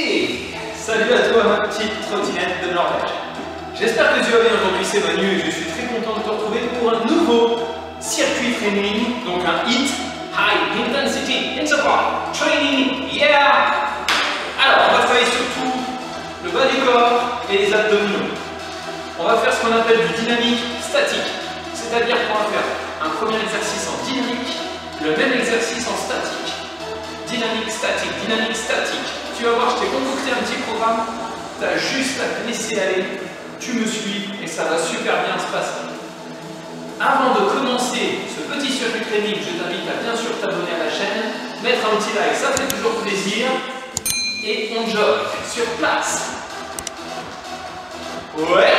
Hey, salut à toi ma petite trottinette de Norvège. J'espère que tu vas bien aujourd'hui, c'est Manu et je suis très content de te retrouver pour un nouveau circuit training, donc un HIIT, High Intensity Interval Training, yeah! Alors, on va travailler surtout le bas du corps et les abdominaux. On va faire ce qu'on appelle du dynamique statique, c'est-à-dire qu'on va faire un premier exercice en dynamique, le même exercice en statique. Dynamique statique, dynamique statique. Tu vas voir, je t'ai concocté un petit programme, tu as juste à te laisser aller, tu me suis et ça va super bien se passer. Avant de commencer ce petit circuit training, je t'invite à bien sûr t'abonner à la chaîne, mettre un petit like, ça fait toujours plaisir, et on jogue sur place. Ouais.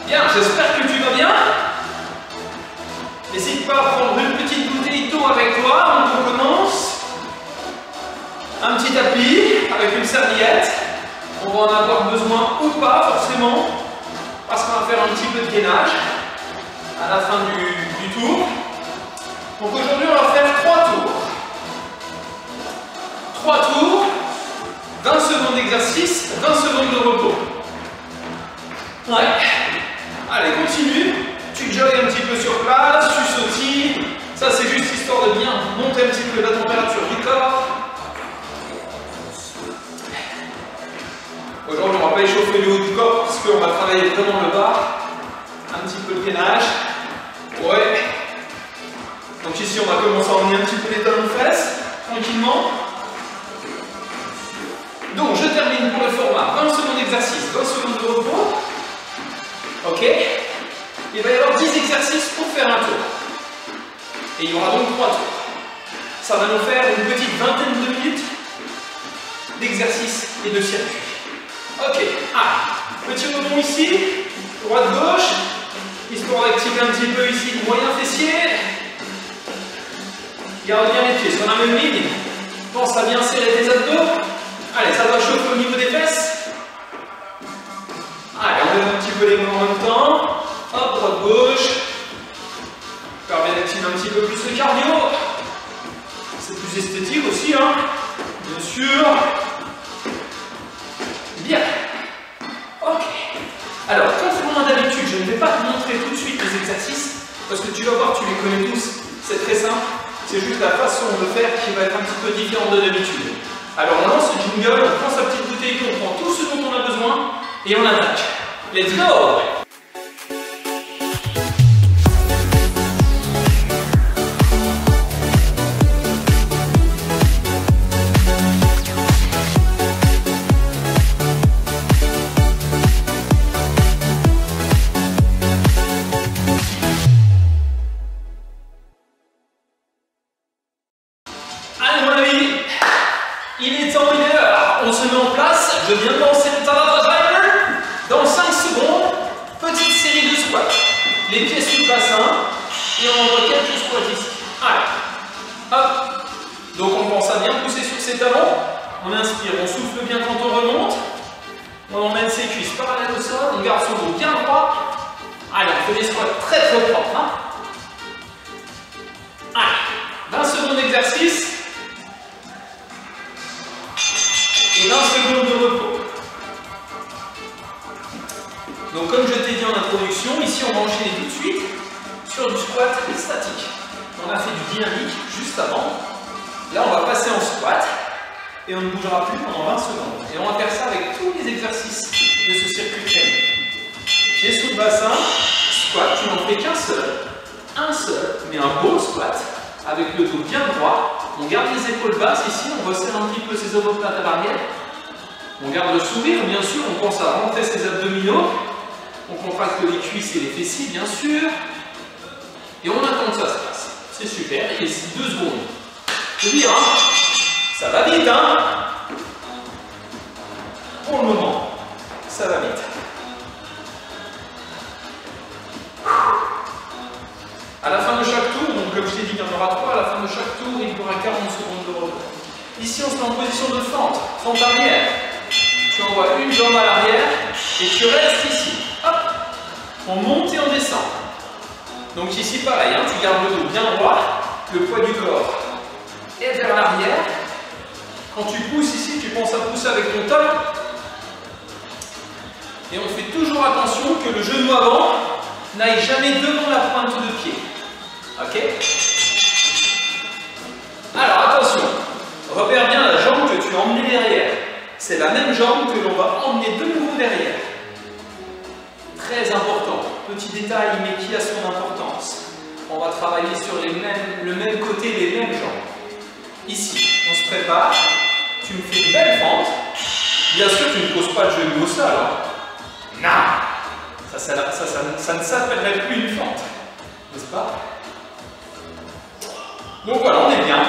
Bien, j'espère que tu vas bien. N'hésite pas à prendre une petite bouteille d'eau avec toi avant qu'on commence. Un petit tapis avec une serviette. On va en avoir besoin ou pas forcément, parce qu'on va faire un petit peu de gainage à la fin du tour. Donc aujourd'hui on va faire 3 tours. 3 tours, 20 secondes d'exercice, 20 secondes de repos. Ouais. Allez, continue. Tu jogues un petit peu sur place, tu sautilles. Ça c'est juste histoire de bien monter un petit peu la température du corps. Aujourd'hui on ne va pas échauffer le haut du corps parce qu'on va travailler vraiment le bas. Un petit peu de gainage. Ouais. Donc ici on va commencer à emmener un petit peu les talons de fesses, tranquillement. Donc je termine pour le format 20 secondes d'exercice, 20 secondes de repos. Ok. Il va y avoir 10 exercices pour faire un tour. Et il y aura donc 3 tours. Ça va nous faire une petite vingtaine de minutes d'exercice et de circuit. Ok, petit rebond ici, droite-gauche, histoire d'activer un petit peu ici le moyen fessier. Garde bien les pieds sur la même ligne. Pense à bien serrer tes abdos. Allez, ça va chauffer au niveau des fesses. Allez, on lève un petit peu les mains en même temps. Hop, droite-gauche. Permet d'activer un petit peu plus le cardio. C'est plus esthétique aussi, hein. Bien sûr. Bien. Ok. Alors, contrairement à d'habitude, je ne vais pas te montrer tout de suite les exercices, parce que tu vas voir, tu les connais tous. C'est très simple. C'est juste la façon de faire qui va être un petit peu différente de d'habitude. Alors, on lance le jingle, on prend sa petite bouteille d'eau, on prend tout ce dont on a besoin, et on attaque. Let's go! Il est temps, il est l'heure. On se met en place. Je viens de lancer le Taladra. Dans 5 secondes, petite série de squats. Les pieds sous le bassin. Et on envoie quelques squats ici. Allez. Hop. Donc on pense à bien pousser sur ses talons. On inspire, on souffle bien quand on remonte. On emmène ses cuisses parallèles au sol. On garde son dos bien droit. Allez, on fait des squats très propres. Hein. Allez. 20 secondes d'exercice. Et 20 secondes de repos. Donc comme je t'ai dit en introduction, ici on va enchaîner tout de suite sur du squat statique. On a fait du dynamique juste avant. Là on va passer en squat et on ne bougera plus pendant 20 secondes. Et on va faire ça avec tous les exercices de ce circuit training. Pieds sous le bassin, squat, tu n'en fais qu'un seul. Un seul, mais un beau squat avec le dos bien droit. On garde les épaules basses ici, on resserre un petit peu ses omoplates à l'arrière. On garde le sourire, bien sûr, on pense à rentrer ses abdominaux. On contracte les cuisses et les fessiers, bien sûr. Et on attend que ça se passe. C'est super, et ici 2 secondes. Je veux dire, hein, ça va vite, hein. Pour le moment, ça va vite. À la fin de chaque tour, donc comme je t'ai dit, il y en aura 3, à la fin de chaque tour, il y aura 40 secondes de repos. Ici, on se met en position de fente, fente arrière. Tu envoies une jambe à l'arrière et tu restes ici. Hop, on monte et on descend. Donc ici, pareil, hein, tu gardes le dos bien droit, le poids du corps est vers l'arrière. Quand tu pousses ici, tu penses à pousser avec ton top. Et on fait toujours attention que le genou avant n'aille jamais devant la pointe de pied. Ok? Alors attention, repère bien la jambe que tu as emmenée derrière. C'est la même jambe que l'on va emmener de nouveau derrière. Très important. Petit détail, mais qui a son importance. On va travailler sur le même côté des mêmes jambes. Ici, on se prépare. Tu me fais une belle fente. Bien sûr, tu ne poses pas le genou au sol. Hein. Non, ça ne s'appellerait plus une fente. N'est-ce pas? Donc voilà, on est bien.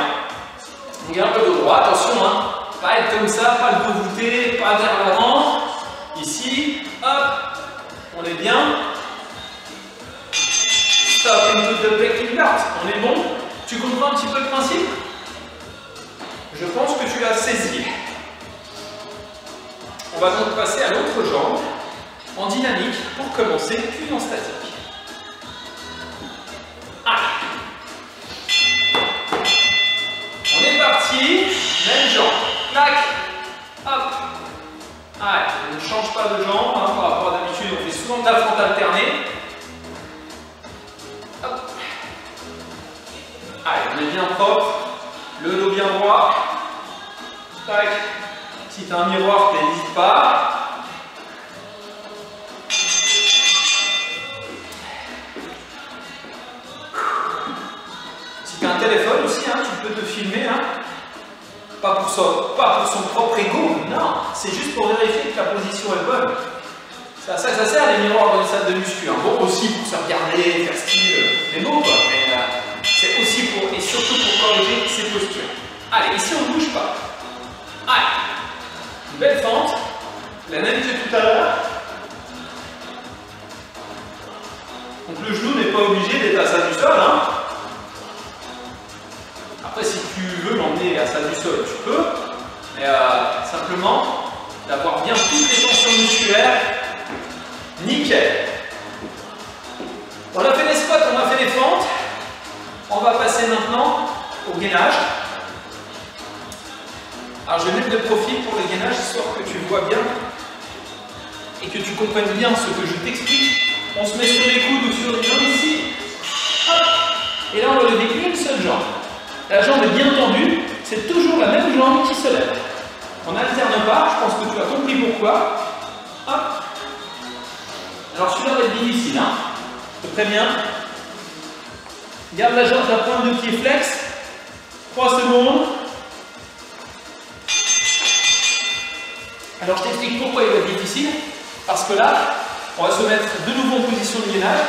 On garde le dos droit. Attention, hein. Pas être comme ça, pas le dos voûté, pas vers l'avant. Ici, hop. On est bien. Stop into the breaking dart. On est bon? Tu comprends un petit peu le principe? Je pense que tu l'as saisi. On va donc passer à l'autre jambe en dynamique pour commencer, puis en statique. Allez. On est parti. Même jambe. Clac. Hop. Allez. On ne change pas de jambe hein, par rapport à d'habitude. On fait souvent de la fente alternée. Hop. Allez, on est bien propre. Le dos bien droit. Tac. Si tu as un miroir, n'hésite pas. Si tu as un téléphone aussi, hein, tu peux te filmer. Hein. Pas pour son propre ego, non. C'est juste pour vérifier que la position est bonne. C'est à ça que ça sert les miroirs dans les salles de muscu. Hein. Bon, aussi pour se regarder, faire style, les mots, quoi. Mais c'est aussi pour, et surtout pour corriger ses postures. Allez, ici on ne bouge pas. Allez, une belle fente, la même que tout à l'heure. Donc le genou n'est pas obligé d'être à ça du sol. Hein. Après, si tu veux l'emmener à ça du sol, tu peux. Mais simplement, d'avoir bien toutes les tensions musculaires. Nickel. On a fait les squats, on a fait les fentes. On va passer maintenant au gainage. Alors je vais mettre de profil pour le gainage, histoire que tu vois bien et que tu comprennes bien ce que je t'explique. On se met sur les coudes ou sur les jambes ici. Hop. Et là on va lever une seule jambe. La jambe est bien tendue, c'est toujours la même jambe qui se lève. On n'alterne pas, je pense que tu as compris pourquoi. Hop. Alors celui-là va être difficile, hein. C'est très bien. Garde la jambe, la pointe de pied flex. 3 secondes. Alors je t'explique pourquoi il va être difficile. Parce que là, on va se mettre de nouveau en position de gainage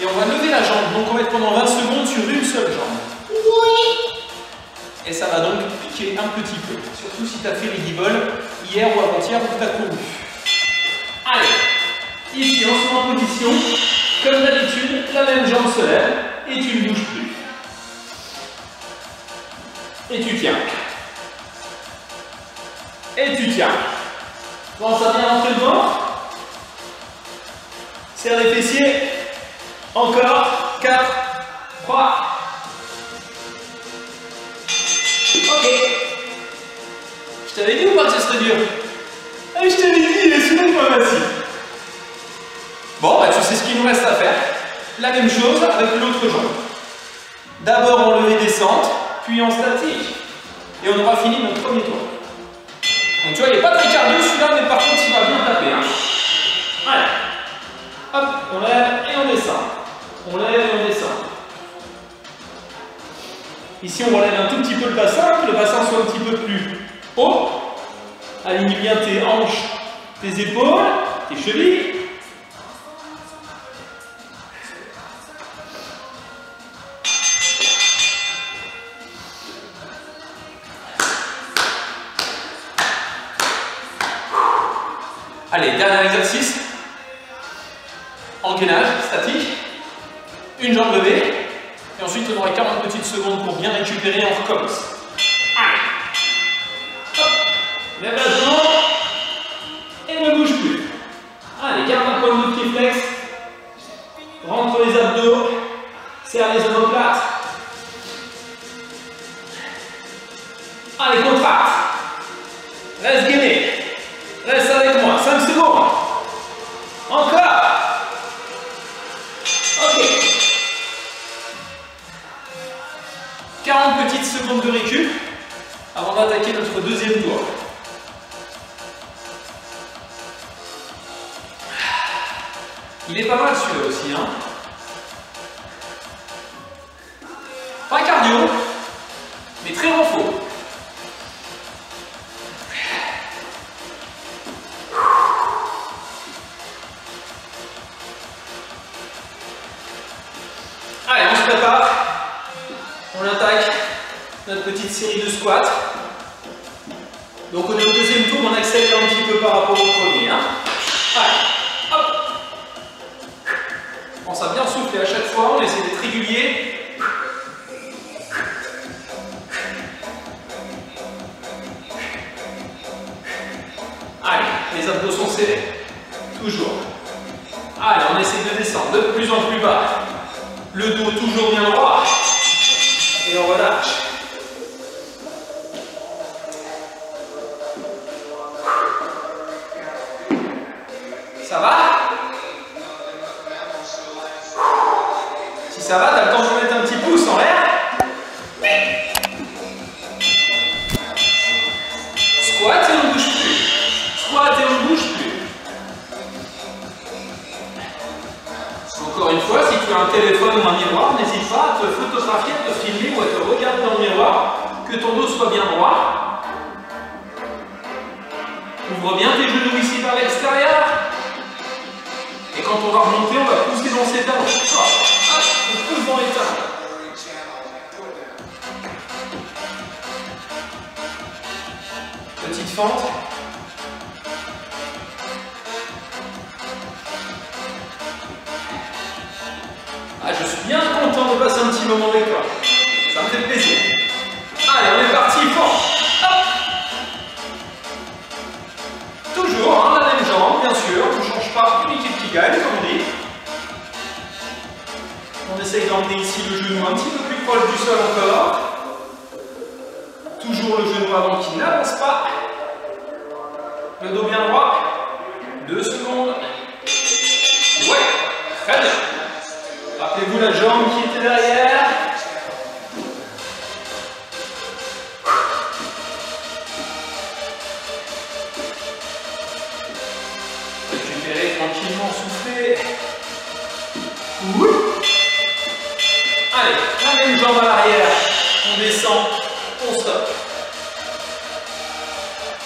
et on va lever la jambe. Donc on va être pendant 20 secondes sur une seule jambe. Oui. Et ça va donc piquer un petit peu. Surtout si tu as fait les guibolles hier ou avant-hier ou tu as couru. Allez. Ici, on se met en position. Comme d'habitude, la même jambe se lève et tu ne bouges plus. Et tu tiens. Et tu tiens. Pense à bien rentrer devant. Serre les fessiers. Encore. 4, 3. Ok. Je t'avais dit ou pas que ça serait dur? Ah, je t'avais dit, il est souvent pas facile. Bon, bah, tu sais ce qu'il nous reste à faire. La même chose avec l'autre jambe. D'abord en levée descente, puis en statique. Et on aura fini notre premier tour. Donc tu vois, il n'est pas très cardio celui-là, mais par contre il va bien taper. Hein. Allez. Hop, on lève et on descend. On lève et on descend. Ici on relève un tout petit peu le bassin, que le bassin soit un petit peu plus haut. Aligne bien tes hanches, tes épaules, tes chevilles. Allez, dernier exercice. En gainage, statique. Une jambe levée. Et ensuite, on aura 40 petites secondes pour bien récupérer. On recommence. Allez. Hop. Lève la jambe. Et ne bouge plus. Allez, garde la pointe de pied flex. Rentre les abdos. Serre les omoplates. Allez, contracte. attaquer notre deuxième tour. Il est pas mal celui-là aussi, hein. Pas cardio, mais très renfort. Allez, on se prépare. On attaque notre petite série de squats. Donc on est au deuxième tour, on accélère un petit peu par rapport au premier. Hein. Allez, hop. On pense à bien souffler à chaque fois, on essaie d'être régulier. Allez, les abdos sont serrés. Toujours. Allez, on essaie de descendre de plus en plus bas. Le dos toujours bien droit. Et on relâche. Ça va? Si ça va, t'as le temps de mettre un petit pouce en l'air. Squat et on ne bouge plus. Squat et on ne bouge plus. Encore une fois, si tu as un téléphone ou un miroir, n'hésite pas à te photographier, à te filmer ou à te regarder dans le miroir, que ton dos soit bien droit. Ouvre bien tes genoux ici vers l'extérieur. Et quand on va remonter, on va pousser dans ses talons. On pousse dans les talons. Petite fente. Ah, je suis bien content de passer un petit moment avec toi. Ça me fait plaisir. Allez, on est parti, fort. Hop. Toujours, hein, la même jambe, bien sûr. On ne change pas, unité qui gagne, comme on dit. On essaye d'emmener ici le genou un petit peu plus proche du sol encore. Toujours le genou avant qui n'avance pas. Le dos bien droit. 2 secondes. Ouais, très bien. Rappelez-vous la jambe qui était derrière. Récupérez tranquillement, soufflez. Allez, la même jambe à l'arrière. On descend, on stoppe.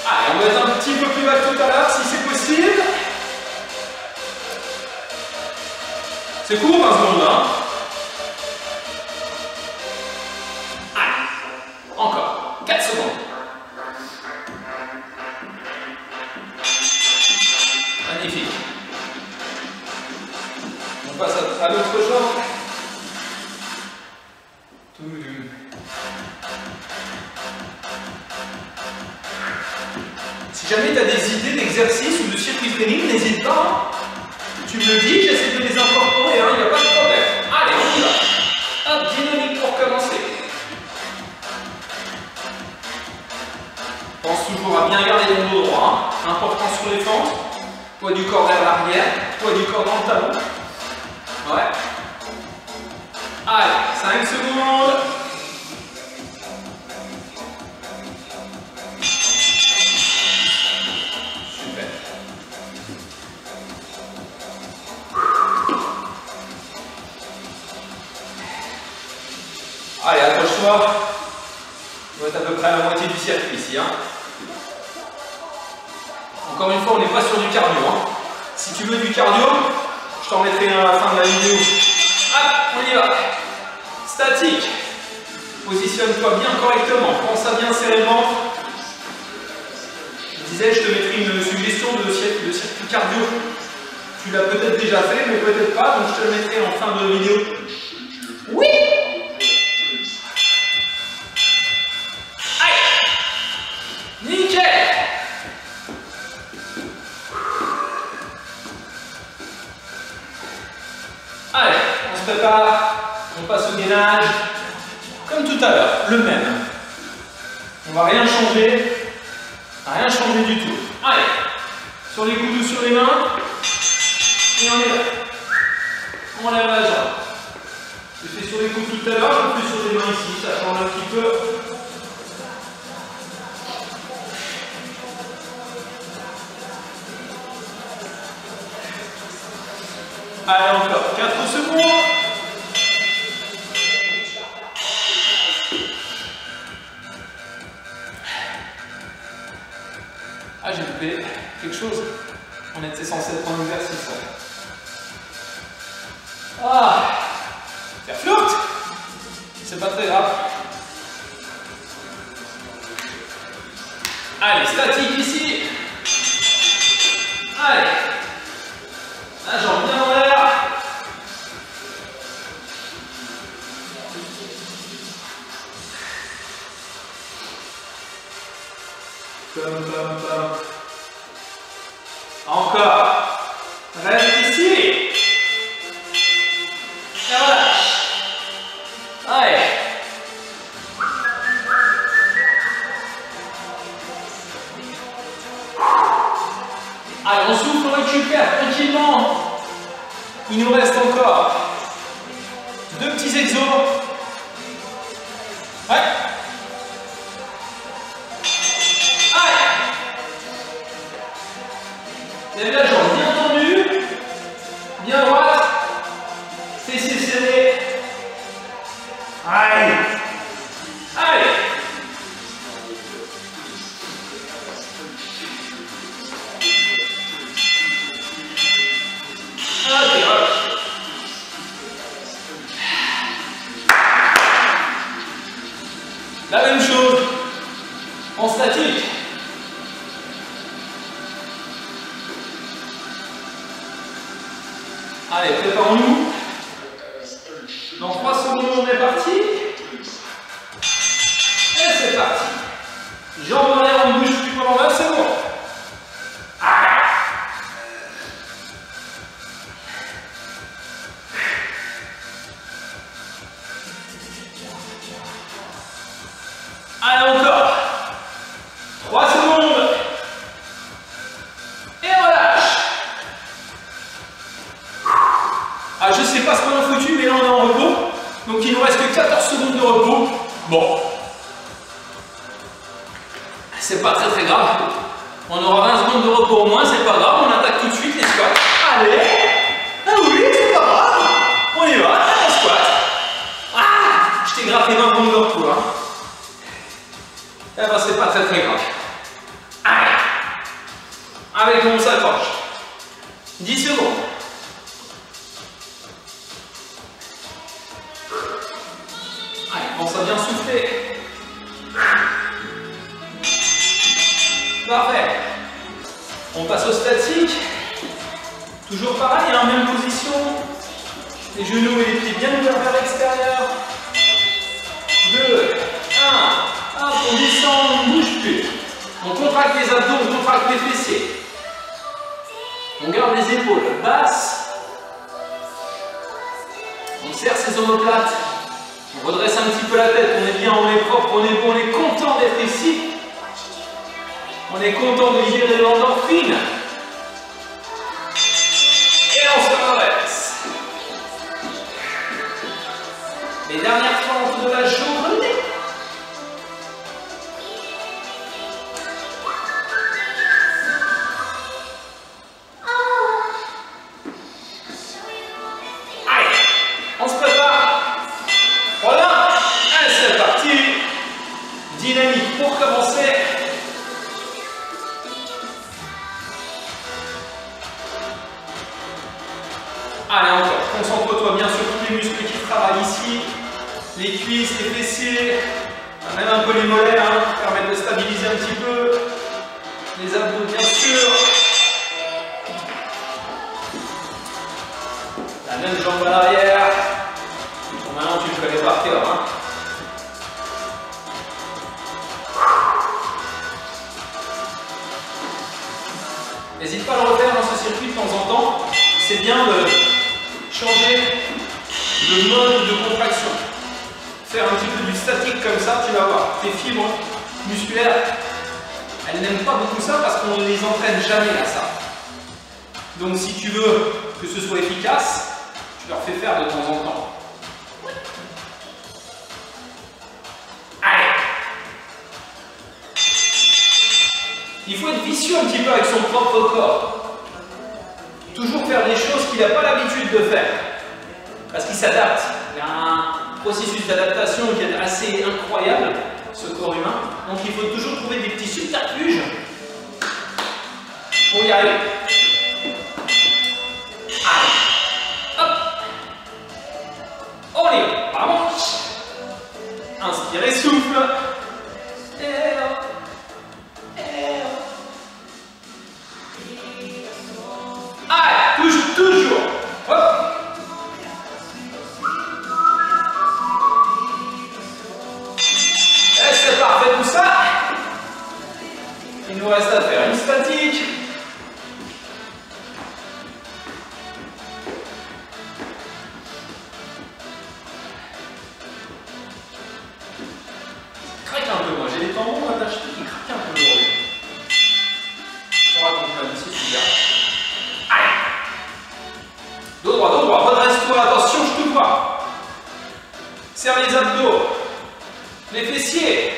Allez, on va être un petit peu plus bas que tout à l'heure si c'est possible. C'est court, 20 secondes là. Allez, encore, 4 secondes. Magnifique. On passe à l'autre jambe. Si jamais tu as des idées d'exercices ou de circuit training, n'hésite pas. Tu me le dis, j'essaie de les incorporer, il n'y a pas de problème. Allez, on y va. Hop, dynamique pour commencer. Pense toujours à bien garder ton dos droit. Hein. Important sur les fentes. Poids du corps vers l'arrière, poids du corps dans le talon. Ouais. Allez, 5 secondes. Allez, accroche-toi. On va être à peu près à la moitié du circuit ici. Hein. Encore une fois, on n'est pas sur du cardio. Hein. Si tu veux du cardio, je t'en mettrai un à la fin de la vidéo. Hop, on y va. Statique. Positionne-toi bien correctement. Pense à bien serrer le ventre. Je disais, je te mettrai une suggestion de circuit cardio. Tu l'as peut-être déjà fait, mais peut-être pas. Donc je te le mettrai en fin de vidéo. Oui! Nickel! Allez, on se prépare, on passe au gainage, comme tout à l'heure, le même. On va rien changer du tout. Allez, sur les coudes ou sur les mains, et on est là. On lève la jambe. Je fais sur les coudes tout à l'heure, je le fais sur les mains ici, ça change un petit peu. Allez, encore 4 secondes. Ah, j'ai loupé quelque chose. On était censé être en exercice. Ah, faire flotte. C'est pas très grave. Allez, statique ici. Allez. La jambe bien en l'air. Encore. Reste ici. Et relâche. Allez. Allez, on souffle, on récupère tranquillement. Il nous reste encore 2 petits exos. Ouais. Vous avez la jambe bien tendue, bien droite, fessiers serrés. Allez. Allez. Ok, relâche. La même chose en statique. Allez, préparons-nous. Dans 3 secondes, on est parti. Et c'est parti. Jambes en l'air, on ne bouge plus pendant 20 secondes. Allez, encore. 3 secondes. Et relâche. Ah, je sais pas ce qu'on a foutu, mais là on est en repos. Donc il nous reste que 14 secondes de repos. Bon. C'est pas très grave. On aura 20 secondes de repos au moins, c'est pas grave. On attaque tout de suite les squats. Allez. Ah oui, c'est pas grave. On y va, on squat. Ah, je t'ai grappé 20 secondes de repos. Hein. Eh ben c'est pas très grave. Allez. Avec on s'accroche. 10 secondes. Allez, pense à bien souffler. Parfait. On passe au statique. Toujours pareil, hein, même position. Les genoux et les pieds bien ouverts vers l'extérieur. 2, 1. Hop, on descend, on ne bouge plus. On contracte les abdos, on contracte les fessiers. On garde les épaules basses. On serre ses omoplates. On redresse un petit peu la tête, on est bien, on est propre, on est bon, on est content d'être ici. On est content de libérer l'endorphine. Et on se redresse. Les dernières fentes de la journée. Allez, on se prépare. Voilà, et c'est parti. Dynamique pour commencer. Allez, encore. Concentre-toi bien sur tous les muscles qui travaillent ici. Les cuisses, les fessiers, même un peu les mollets, hein, qui permettent de stabiliser un petit peu. Les abdos, bien sûr. La même jambe à l'arrière. Bon, maintenant, tu le connais par cœur. Hein. N'hésite pas à le refaire dans ce circuit de temps en temps. C'est bien de changer le mode de contraction. Faire un petit peu du statique comme ça, tu vas voir. Tes fibres musculaires, elles n'aiment pas beaucoup ça parce qu'on ne les entraîne jamais à ça. Donc si tu veux que ce soit efficace, tu leur fais faire de temps en temps. Allez! Il faut être vicieux un petit peu avec son propre corps. toujours faire des choses qu'il n'a pas l'habitude de faire. Parce qu'il s'adapte. Il y a un processus d'adaptation qui est assez incroyable, ce corps humain. Donc il faut toujours trouver des petits subterfuges pour y arriver. Allez, hop. On y va, vamos. Inspirez, souffle. Allez, toujours. Hop. Et c'est parfait tout ça. Il nous reste à faire une statique. Craque un peu, moi j'ai des tendons attachés qui craquent un peu aujourd'hui. Je te raconte même si tu regardes. Allez. Dos droit, redresse-toi, attention, je te vois. Serre les abdos, les fessiers.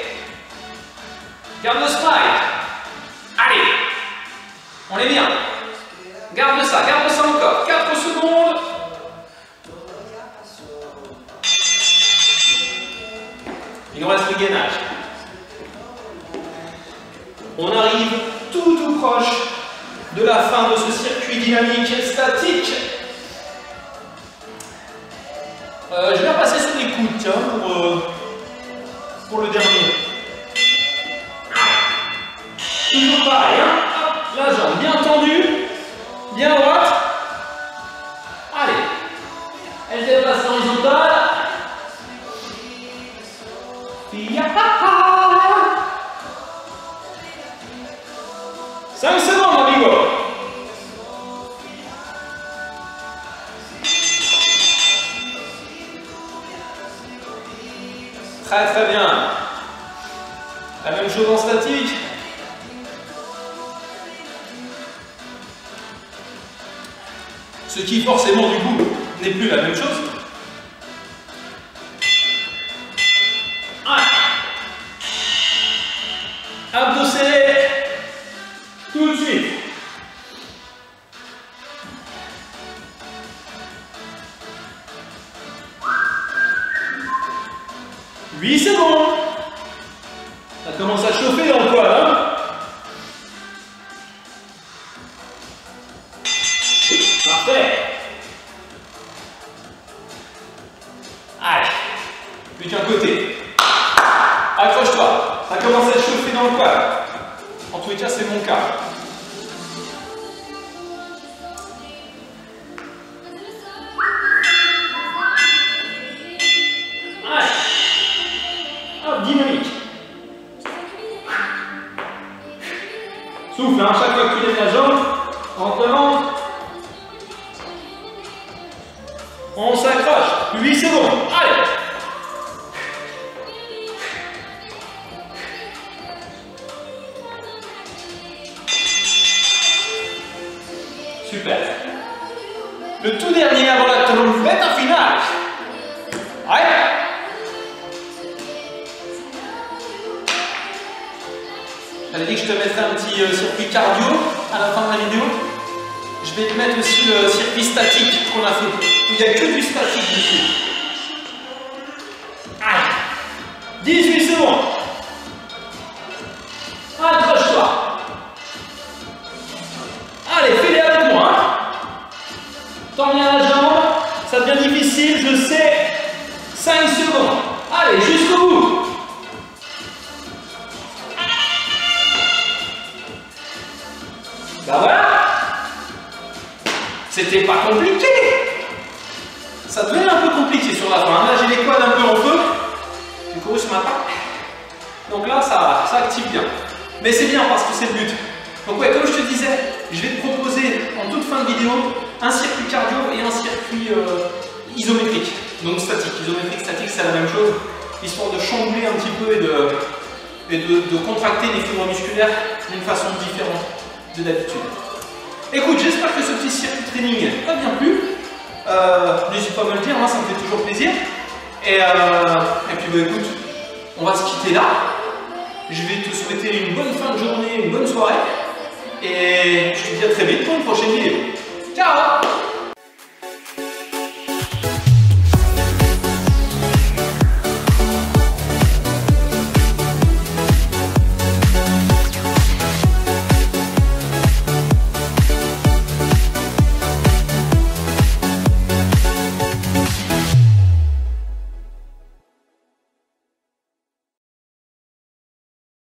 Garde le smile. Allez. On est bien. Garde ça encore. 4 secondes. Il nous reste le gainage. On arrive tout proche de la fin de ce circuit dynamique statique. Je vais passer sur les coudes, tiens, pour le dernier. Toujours pareil, hein. Hop, la jambe bien tendue, bien droite. Allez, elle dépasse l'horizontale. 5 secondes, mon amigo. Très bien. La même chose en statique. Ce qui forcément du coup n'est plus la même chose. Abdos serrés. Tout de suite. « 8 secondes. Ça commence à chauffer dans le poil, hein. Parfait. Allez. Plus qu'un côté. Accroche-toi. Ça commence à chauffer dans le poil. En tous les cas, c'est mon cas. Dynamique. Souffle, hein, chaque fois que tu lèves la jambe, on recommence. On s'accroche. 8 secondes. Allez. Super. Le tout dernier avant la trompette finale. Allez. J'avais dit que je te mettrais un petit circuit cardio à la fin de la vidéo. Je vais te mettre aussi le circuit statique qu'on a fait, où il n'y a que du statique dessus. Allez, 18 secondes. Accroche-toi. Allez, fais-les avec moi. Hein. Tends bien la jambe, ça devient difficile, je sais. 5 secondes. Allez, jusqu'au bout. Ben voilà. C'était pas compliqué. Ça devenait un peu compliqué sur la fin. Là, j'ai les quads un peu en feu. J'ai couru ce matin. Donc là, ça active bien. Mais c'est bien parce que c'est le but. Donc ouais, comme je te disais, je vais te proposer en toute fin de vidéo un circuit cardio et un circuit isométrique. Donc statique. Isométrique, statique, c'est la même chose. Histoire de chambouler un petit peu et de contracter les fibres musculaires d'une façon différente de d'habitude. Écoute, j'espère que ce petit circuit training t'a bien plu. N'hésite pas à me le dire, moi ça me fait toujours plaisir. Et puis bah, écoute, on va se quitter là. Je vais te souhaiter une bonne fin de journée, une bonne soirée. Et je te dis à très vite pour une prochaine vidéo. Ciao!